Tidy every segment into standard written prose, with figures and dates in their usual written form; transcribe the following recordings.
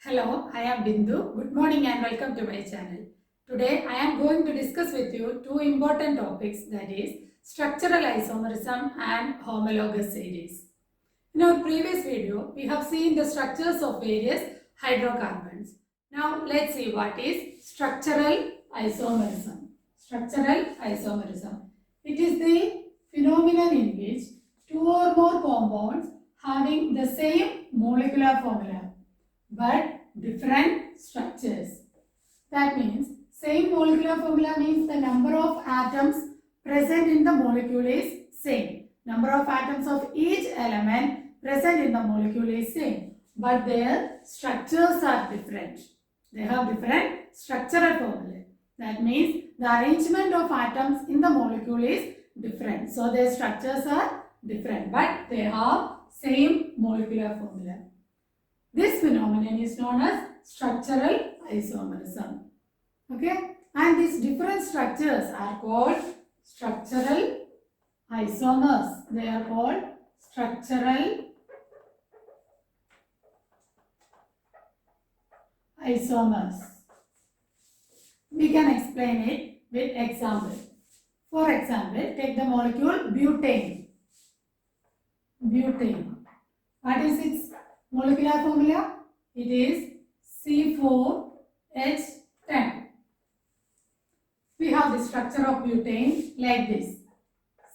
Hello, I am Bindu. Good morning and welcome to my channel. Today I am going to discuss with you two important topics, that is structural isomerism and homologous series. In our previous video, we have seen the structures of various hydrocarbons. Now let's see what is structural isomerism. Structural isomerism. It is the phenomenon in which two or more compounds having the same molecular formula but different structures. That means same molecular formula means the number of atoms present in the molecule is same. Number of atoms of each element present in the molecule is same, but their structures are different. They have different structural formula. That means the arrangement of atoms in the molecule is different. So their structures are different, but they have same molecular formula. This phenomenon is known as structural isomerism. Okay, and these different structures are called structural isomers. They are called structural isomers. We can explain it with example. For example, take the molecule butane. Butane. What is its molecular formula? It is C4H10. We have the structure of butane like this.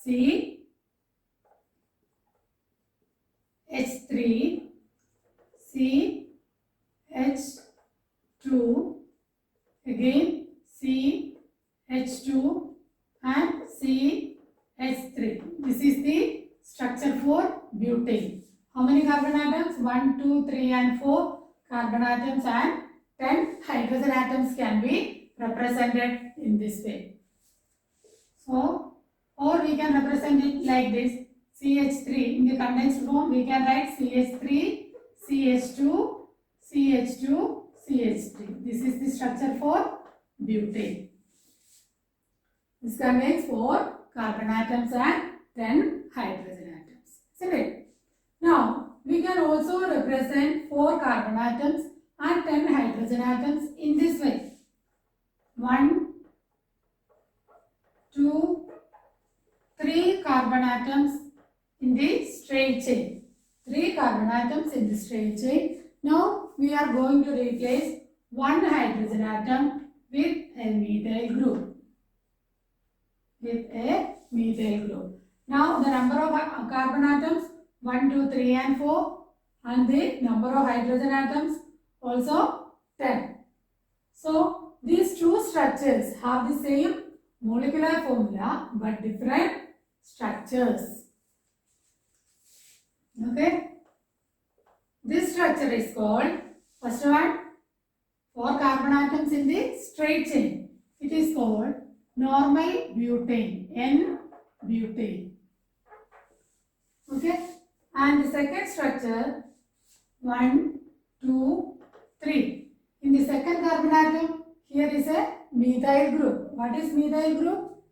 CH3, CH2, again CH2 and CH3. This is the structure for butane. How many carbon atoms? 1, 2, 3 and 4 carbon atoms and 10 hydrogen atoms can be represented in this way. So, or we can represent it like this. CH3 in the condensed form we can write CH3, CH2, CH2, CH3. This is the structure for butane. This contains 4 carbon atoms and 10 hydrogen atoms. Isn't it? Now, we can also represent 4 carbon atoms and 10 hydrogen atoms in this way. 1, 2, 3 carbon atoms in the straight chain. 3 carbon atoms in the straight chain. Now, we are going to replace 1 hydrogen atom with a methyl group. Now, the number of carbon atoms 1, 2, 3 and 4 and the number of hydrogen atoms also 10. So, these two structures have the same molecular formula but different structures. Okay. This structure is called, first one, 4 carbon atoms in the straight chain. It is called normal butane, N-butane. Okay. And the second structure, 1, 2, 3. In the second carbon atom, here is a methyl group. What is methyl group?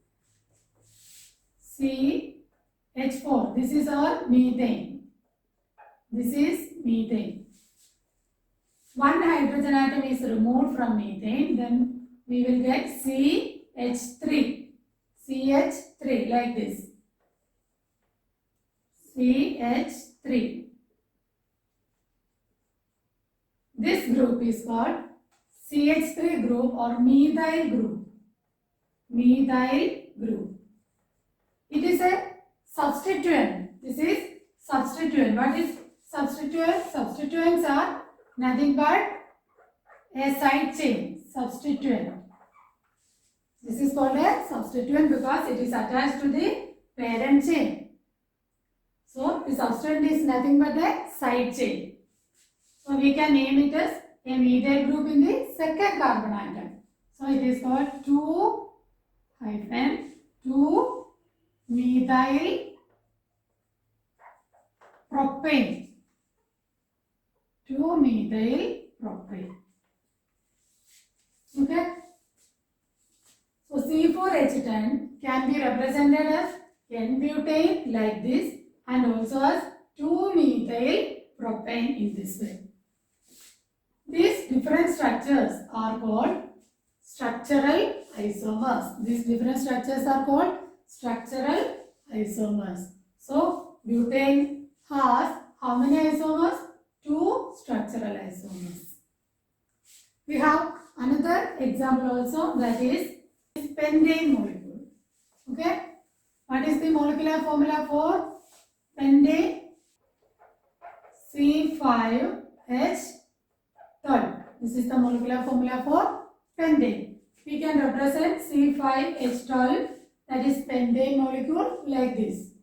CH4. This is our methane. This is methane. 1 hydrogen atom is removed from methane, then we will get CH3. CH3 like this. CH3. This group is called CH3 group or methyl group. Methyl group. It is a substituent. This is substituent. What is substituent? Substituents are nothing but a side chain. Substituent. This is called a substituent because it is attached to the parent chain. So, the substituent is nothing but a side chain. So, we can name it as a methyl group in the second carbon atom. So, it is called 2-2-methyl propane. 2-methyl propane. Okay. So, C4H10 can be represented as N-butane like this and also as 2-methyl propane in this way. These different structures are called structural isomers. These different structures are called structural isomers. So, butane has how many isomers? 2 structural isomers. We have another example also, that is pentane molecule. Okay. What is the molecular formula for pentane? C5H12. This is the molecular formula for pentane. We can represent C5H12, that is pentane molecule, like this.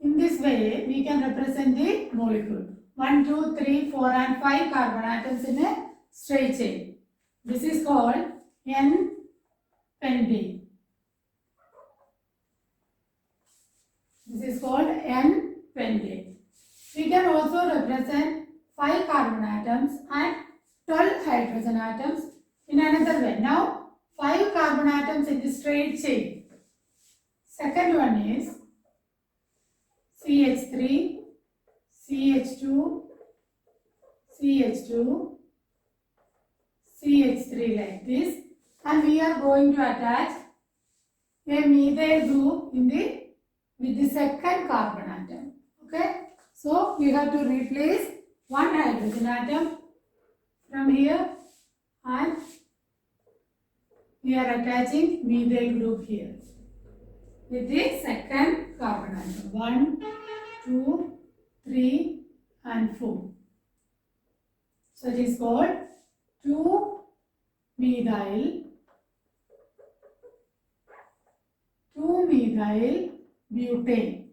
In this way, we can represent the molecule. 1, 2, 3, 4 and 5 carbon atoms in a straight chain. This is called N-pentane. This is called N-pentane. We can also represent 5 carbon atoms and 12 hydrogen atoms in another way. Now, 5 carbon atoms in the straight chain. Second one is CH3, CH2, CH2, CH3 like this, and we are going to attach a methyl group with the second carbon atom. Okay, so we have to replace one hydrogen atom from here, and we are attaching methyl group here with the second carbon atom. 1, 2, 3 and 4. So it is called 2-methyl butane.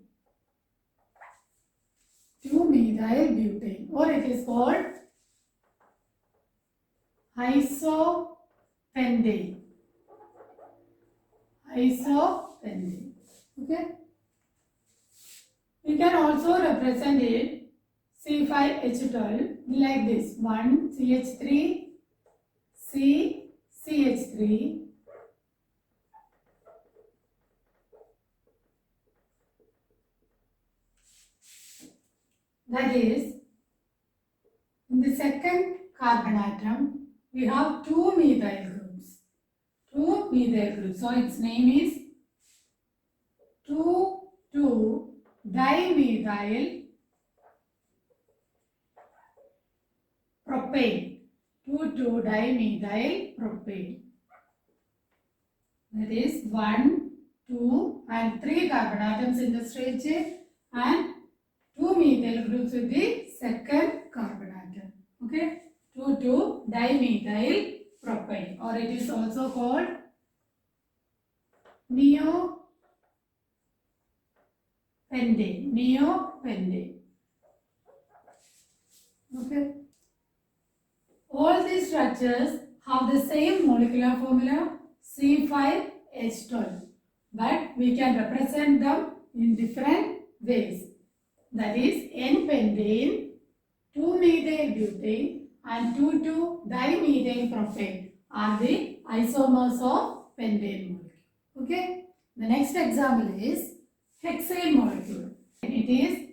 2-methyl butane, or it is called isopentane. Isopentane. Okay. We can also represent it C5H12 like this. 1 CH3, CH3, that is, in the second carbon atom we have 2 methyl groups. 2 methyl groups. So its name is 2,2-dimethyl propane. 2,2-dimethyl propane. That is 1, 2 and 3 carbon atoms in the straight chain and 2 methyl groups with the second carbon atom. Okay, 2,2-dimethyl propane, or it is also called neopentane. Okay. All these structures have the same molecular formula C5H12, but we can represent them in different ways. That is N-pentane, 2-methyl butane and 2,2-dimethyl propane are the isomers of pentane molecule. Okay. The next example is hexane molecule. It is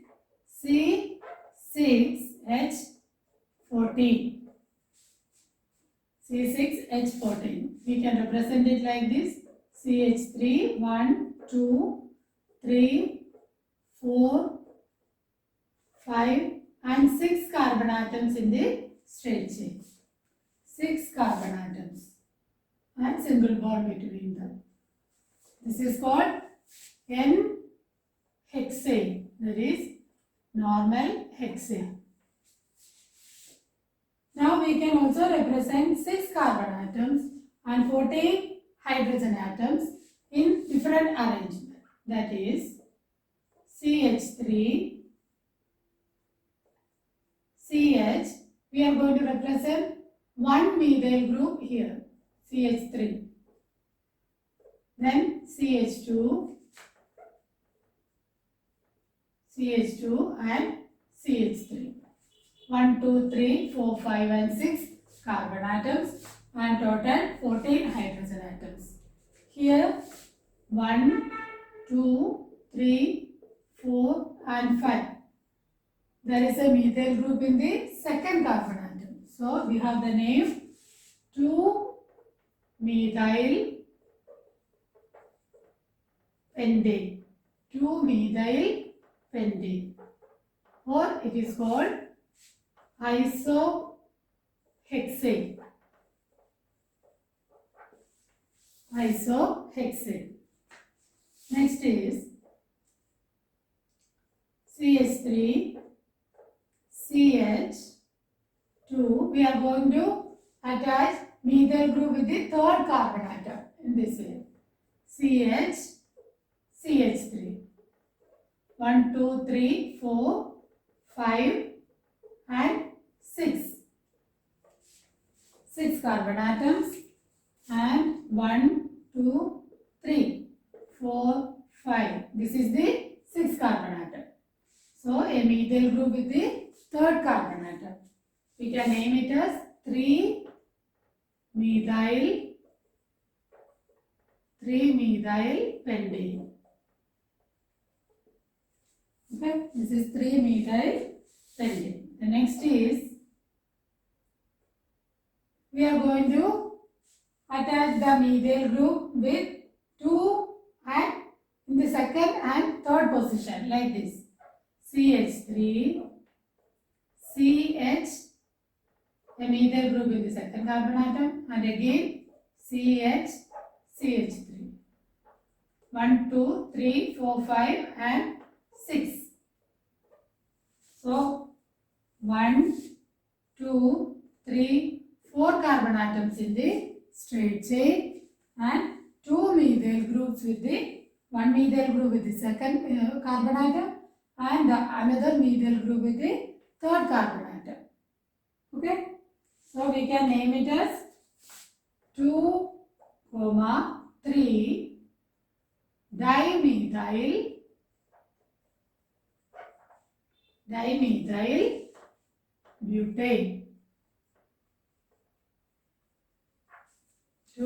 C6H14. C6H14. We can represent it like this. CH3, 1, 2, 3, 4, 5 and 6 carbon atoms in the straight chain. 6 carbon atoms and single bond between them. This is called N-hexane, that is normal hexane. Now we can also represent 6 carbon atoms and 14 hydrogen atoms in different arrangement. That is CH3, CH, we are going to represent one methyl group here, CH3. Then CH2, CH2 and CH3. 1, 2, 3, 4, 5 and 6 carbon atoms and total 14 hydrogen atoms. Here 1, 2, 3, 4 and 5. There is a methyl group in the second carbon atom. So we have the name 2-methyl pentane. 2-methyl pentane. Or it is called isohexane. Isohexane. Next is CH3, CH2. We are going to attach methyl group with the third carbon atom in this way. CH3. 1, 2, 3, 4, 5 and 6. 6 carbon atoms and 1, 2, 3, 4, 5. This is the 6th carbon atom. So a methyl group with the third carbon atom. We can name it as 3-methyl pentane. Okay, this is 3-methyl pentane. The next is we are going to attach the methyl group with 2 and in the second and third position like this. CH3, CH, a methyl group in the second carbon atom, and again CH, CH3. 1, 2, 3, 4, 5 and 6. So 1, 2, 3, 4 carbon atoms in the straight chain and 2 methyl groups with the 1 methyl group with the second carbon atom and another methyl group with the third carbon atom. Okay, so we can name it as 2, 3 dimethyl butane. 2,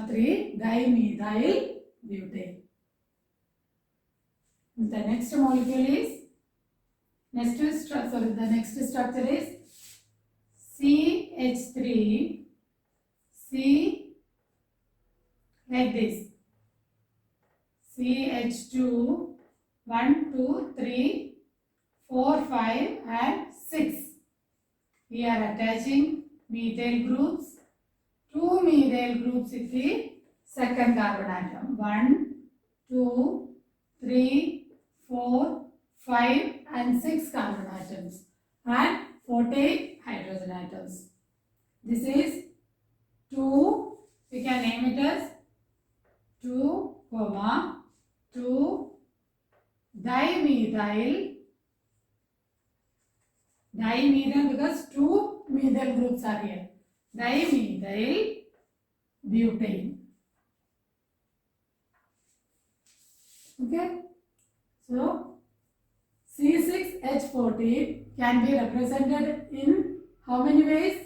3 dimethyl butane. The next molecule is the next structure is CH3, C like this. CH2, 1, 2, 3, 4, 5 and 6. We are attaching methyl groups, 2 methyl groups with the second carbon atom. 1, 2, 3, 4, 5 and 6 carbon atoms and 48 hydrogen atoms. This is 2, we can name it as 2, 2 dimethyl because 2 methyl groups are here. Dimethyl butane. Okay, so C6H14 can be represented in how many ways?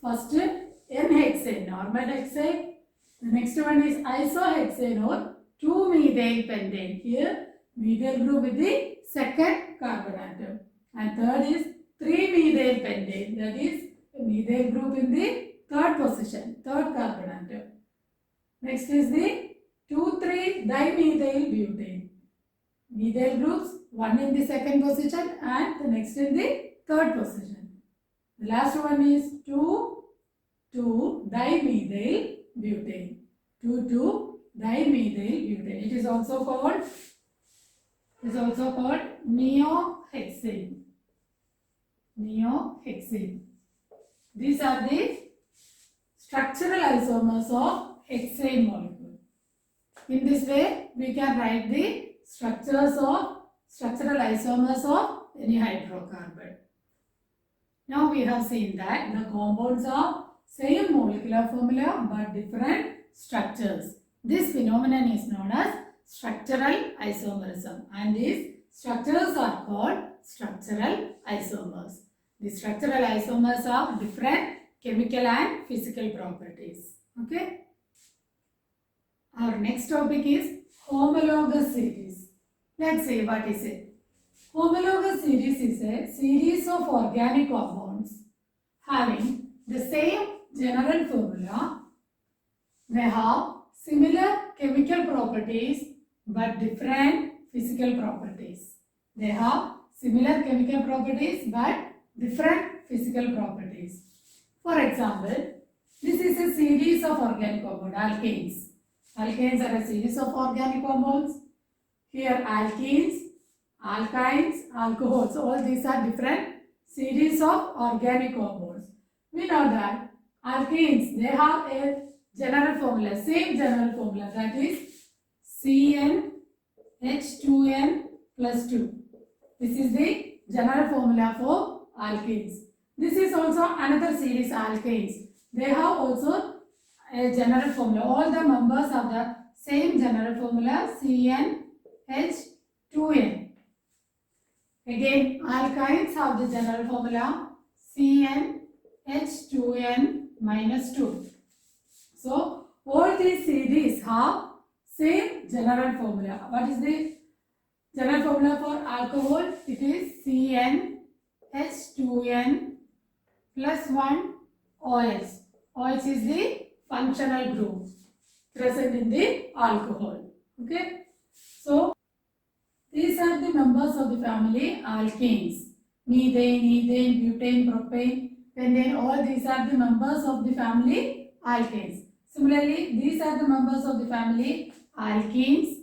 First, N-hexane, normal hexane. The next one is isohexane or 2-methyl pentane. Here, methyl group with the second carbon atom. And third is 3-methyl pentane. That is a methyl group in the third position, third carbon atom. Next is the 2,3 dimethyl butane. Methyl groups, one in the second position and the next in the third position. The last one is 2,2 dimethyl butane. 2,2 dimethyl butane. It is also called neohexane. Neohexane. These are the structural isomers of hexane molecule. In this way, we can write the structural isomers of any hydrocarbon. Now we have seen that the compounds are same molecular formula but different structures. This phenomenon is known as structural isomerism and these structures are called structural isomers. The structural isomers have different chemical and physical properties. Okay. Our next topic is homologous series. Let's see what is it. Homologous series is a series of organic compounds having the same general formula. They have similar chemical properties but different physical properties. They have similar chemical properties but different physical properties. For example, this is a series of organic compounds, alkanes. Alkanes are a series of organic compounds. Here alkenes, alkynes, alcohols, all these are different series of organic compounds. We know that alkenes, they have a general formula, same general formula, that is CnH2n plus 2. This is the general formula for alkenes. This is also another series, alkanes. They have also a general formula. All the members have the same general formula, CnH2n. Again, alkynes have the general formula, CnH2n minus 2. So, all these series have same general formula. What is the general formula for alcohol? It is CnH2n plus 1 OH. OH is the functional group present in the alcohol. Okay. So, these are the members of the family alkanes. Methane, ethane, butane, propane, pentane, all these are the members of the family alkanes. Similarly, these are the members of the family alkenes.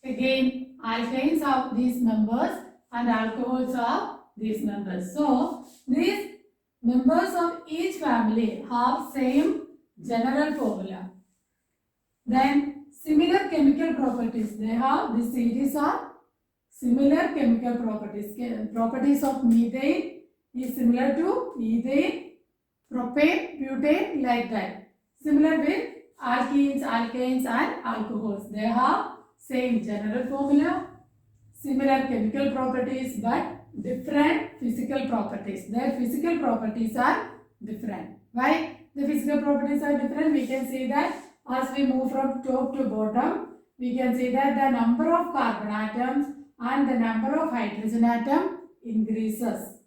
Again, alkanes have these members and alcohols have these members. So, these members of each family have same general formula. Then, similar chemical properties. They have, this series are similar chemical properties. Properties of methane is similar to ethane, propane, butane, like that. Similar with alkenes, alkanes and alcohols. They have same general formula, similar chemical properties but different physical properties. Their physical properties are different. Why the physical properties are different? We can see that as we move from top to bottom, we can see that the number of carbon atoms and the number of hydrogen atom increases.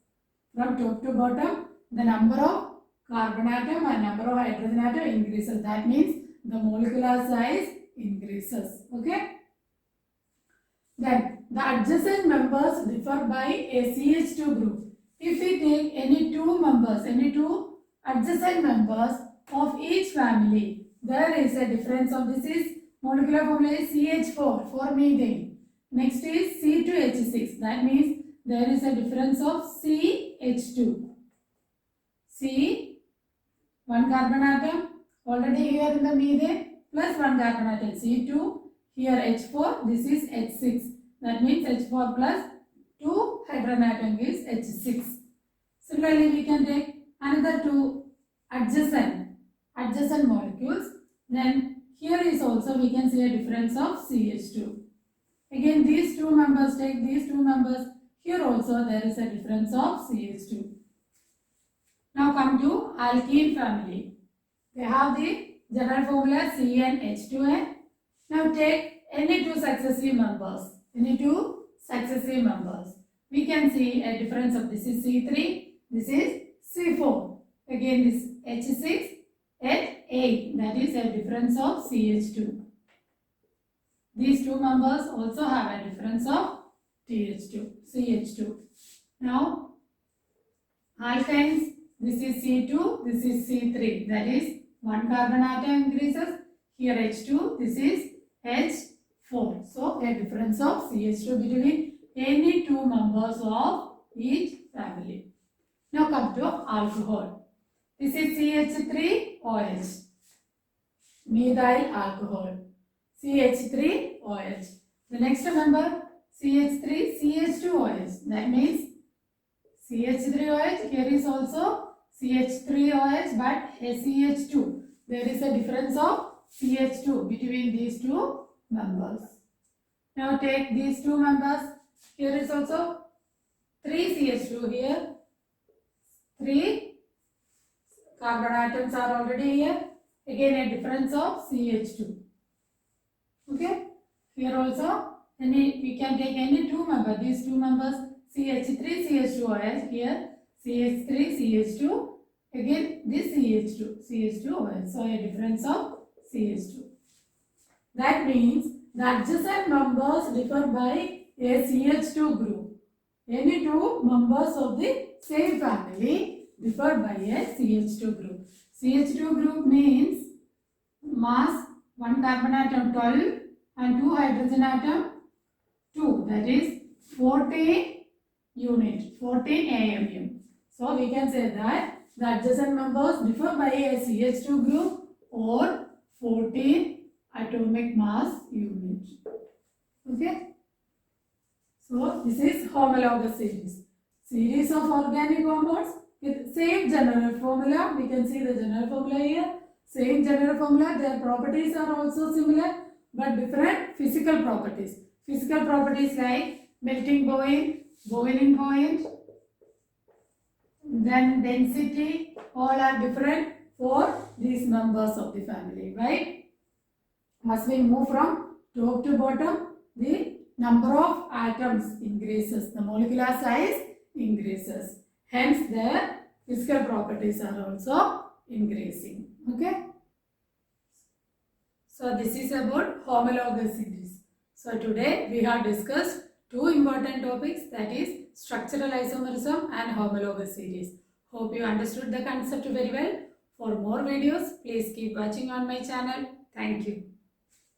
From top to bottom, the number of carbon atom and number of hydrogen atom increases. That means the molecular size increases. Okay. Then the adjacent members differ by a CH2 group. If we take any two adjacent members of each family, there is a difference of, this is molecular formula is CH4 for methane. Next is C2H6. That means there is a difference of CH2. C, one carbon atom already here in the methane plus one carbon atom C2. Here H4, this is H6. That means H4 plus 2 hydrogen atom is H6. Similarly, we can take another two adjacent molecules. Then here is also we can see a difference of CH2. Again, these two members, take these two members. Here also there is a difference of CH2. Now come to alkene family. They have the general formula CnH2n. Now take any two successive members. We can see a difference of, this is C3, this is C4. Again this H6 at 8. That is a difference of CH2. These two members also have a difference of CH2. Now, alkynes, this is C2, this is C3. That is, one carbon atom increases. Here H2, this is H4. So, a difference of CH2 between any two members of each family. Now, come to alcohol. This is CH3OH, methyl alcohol. CH3OH. The next member CH3CH2OH. That means CH3OH. Here is also CH3OH but CH2. There is a difference of CH2 between these two members. Now take these two members. Here is also 3 CH2 here. 3 carbon atoms are already here. Again a difference of CH2. Okay. Here also then we can take any two members. These two members CH3 CH2OH, here CH3 CH2, again this CH2 CH2OH. So a difference of CH2. That means the adjacent members differ by a CH2 group. Any two members of the same family differ by a CH2 group. CH2 group means mass 1 carbon atom 12 and 2 hydrogen atom 2, that is 14 unit, 14 AMU. So we can say that the adjacent members differ by a CH2 group or 14 atomic mass unit. Okay. So this is homologous series. Series of organic compounds with same general formula. We can see the general formula here. Same general formula. Their properties are also similar but different physical properties. Physical properties like melting point, boiling point, then density, all are different for these members of the family, right? As we move from top to bottom, the number of atoms increases, the molecular size increases. Hence, their physical properties are also increasing. Okay. So, this is about homologous series. So, today we have discussed two important topics, that is structural isomerism and homologous series. Hope you understood the concept very well. For more videos, please keep watching on my channel. Thank you.